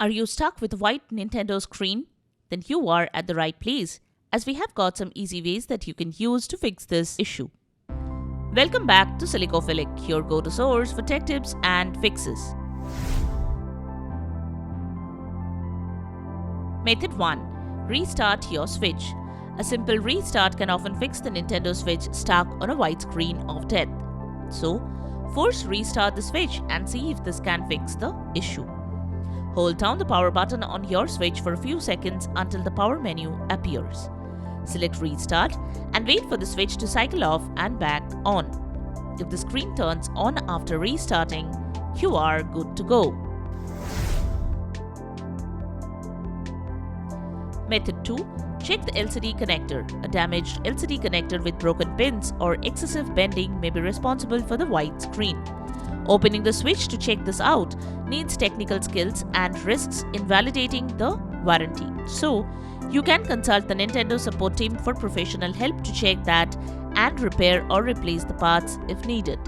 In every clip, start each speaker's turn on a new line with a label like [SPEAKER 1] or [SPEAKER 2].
[SPEAKER 1] Are you stuck with a white Nintendo screen? Then you are at the right place, as we have got some easy ways that you can use to fix this issue. Welcome back to Silicophilic, your go-to source for tech tips and fixes. Method 1. Restart your Switch. A simple restart can often fix the Nintendo Switch stuck on a white screen of death. So, force restart the Switch and see if this can fix the issue. Hold down the power button on your Switch for a few seconds until the power menu appears. Select Restart and wait for the Switch to cycle off and back on. If the screen turns on after restarting, you are good to go. Method 2. Check the LCD connector. A damaged LCD connector with broken pins or excessive bending may be responsible for the white screen. Opening the Switch to check this out needs technical skills and risks invalidating the warranty. So, you can consult the Nintendo support team for professional help to check that and repair or replace the parts if needed.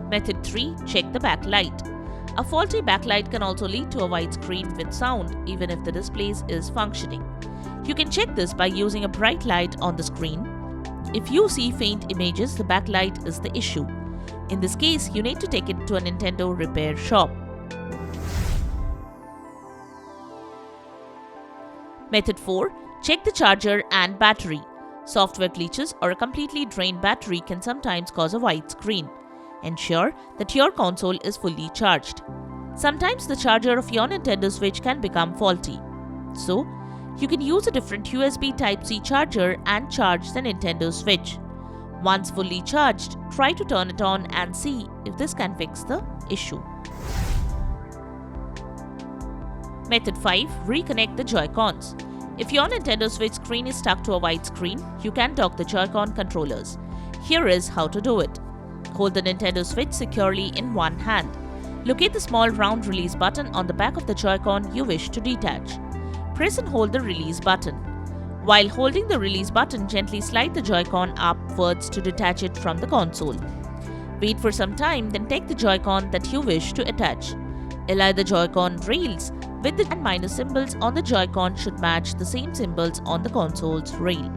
[SPEAKER 1] Method 3. Check the backlight. A faulty backlight can also lead to a white screen with sound even if the display is functioning. You can check this by using a bright light on the screen. If you see faint images, the backlight is the issue. In this case, you need to take it to a Nintendo repair shop. Method 4. Check the charger and battery. Software glitches or a completely drained battery can sometimes cause a white screen. Ensure that your console is fully charged. Sometimes the charger of your Nintendo Switch can become faulty. So, you can use a different USB Type-C charger and charge the Nintendo Switch. Once fully charged, try to turn it on and see if this can fix the issue. Method 5. Reconnect the Joy-Cons. If your Nintendo Switch screen is stuck to a white screen, you can dock the Joy-Con controllers. Here is how to do it. Hold the Nintendo Switch securely in one hand. Locate the small round release button on the back of the Joy-Con you wish to detach. Press and hold the release button. While holding the release button, gently slide the Joy-Con upwards to detach it from the console. Wait for some time, then take the Joy-Con that you wish to attach. Align the Joy-Con rails with the and minus symbols on the Joy-Con should match the same symbols on the console's rail.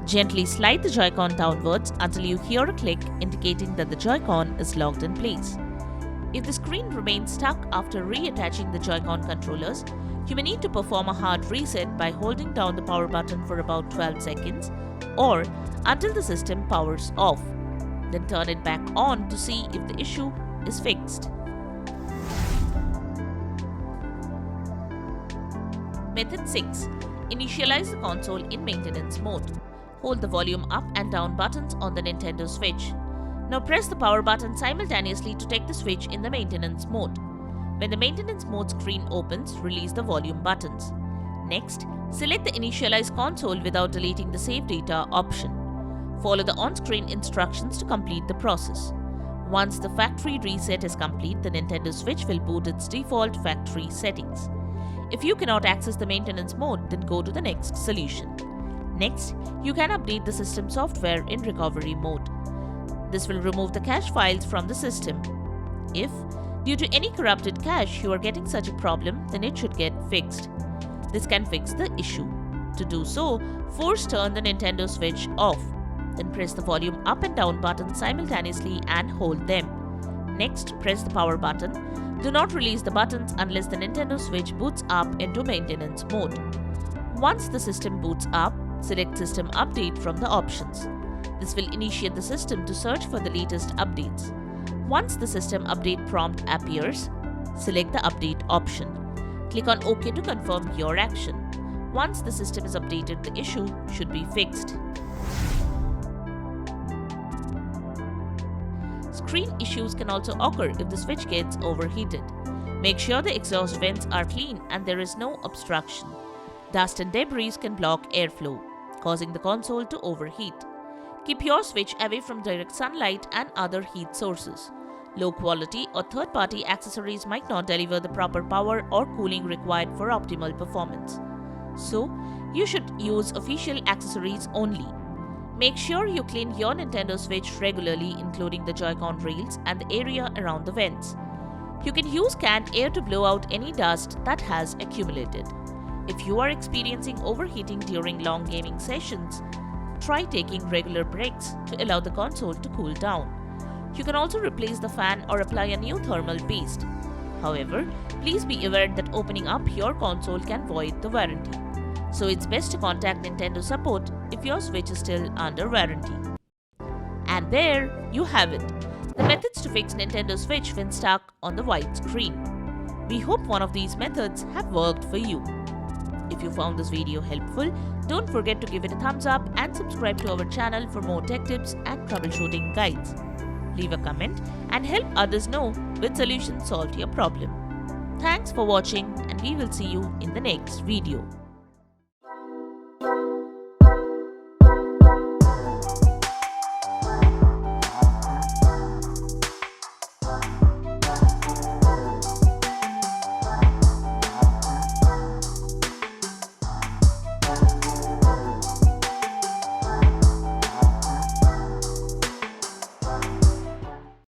[SPEAKER 1] Gently slide the Joy-Con downwards until you hear a click indicating that the Joy-Con is locked in place. If the screen remains stuck after reattaching the Joy-Con controllers, you may need to perform a hard reset by holding down the power button for about 12 seconds or until the system powers off. Then turn it back on to see if the issue is fixed. Method 6. Initialize the console in maintenance mode. Hold the volume up and down buttons on the Nintendo Switch. Now press the power button simultaneously to take the Switch in the maintenance mode. When the maintenance mode screen opens, release the volume buttons. Next, select the Initialize console without deleting the Save Data option. Follow the on-screen instructions to complete the process. Once the factory reset is complete, the Nintendo Switch will boot its default factory settings. If you cannot access the maintenance mode, then go to the next solution. Next, you can update the system software in recovery mode. This will remove the cache files from the system. If, due to any corrupted cache, you are getting such a problem, then it should get fixed. This can fix the issue. To do so, force turn the Nintendo Switch off. Then press the volume up and down buttons simultaneously and hold them. Next, press the power button. Do not release the buttons unless the Nintendo Switch boots up into maintenance mode. Once the system boots up, select System Update from the options. This will initiate the system to search for the latest updates. Once the System Update prompt appears, select the Update option. Click on OK to confirm your action. Once the system is updated, the issue should be fixed. Screen issues can also occur if the Switch gets overheated. Make sure the exhaust vents are clean and there is no obstruction. Dust and debris can block airflow, causing the console to overheat. Keep your Switch away from direct sunlight and other heat sources. Low quality or third-party accessories might not deliver the proper power or cooling required for optimal performance. So, you should use official accessories only. Make sure you clean your Nintendo Switch regularly, including the Joy-Con rails and the area around the vents. You can use canned air to blow out any dust that has accumulated. If you are experiencing overheating during long gaming sessions, try taking regular breaks to allow the console to cool down. You can also replace the fan or apply a new thermal paste. However, please be aware that opening up your console can void the warranty. So it's best to contact Nintendo support if your Switch is still under warranty. And there you have it, the methods to fix Nintendo Switch when stuck on the white screen. We hope one of these methods have worked for you. If you found this video helpful, don't forget to give it a thumbs up and subscribe to our channel for more tech tips and troubleshooting guides. Leave a comment and help others know which solution solved your problem. Thanks for watching, and we will see you in the next video.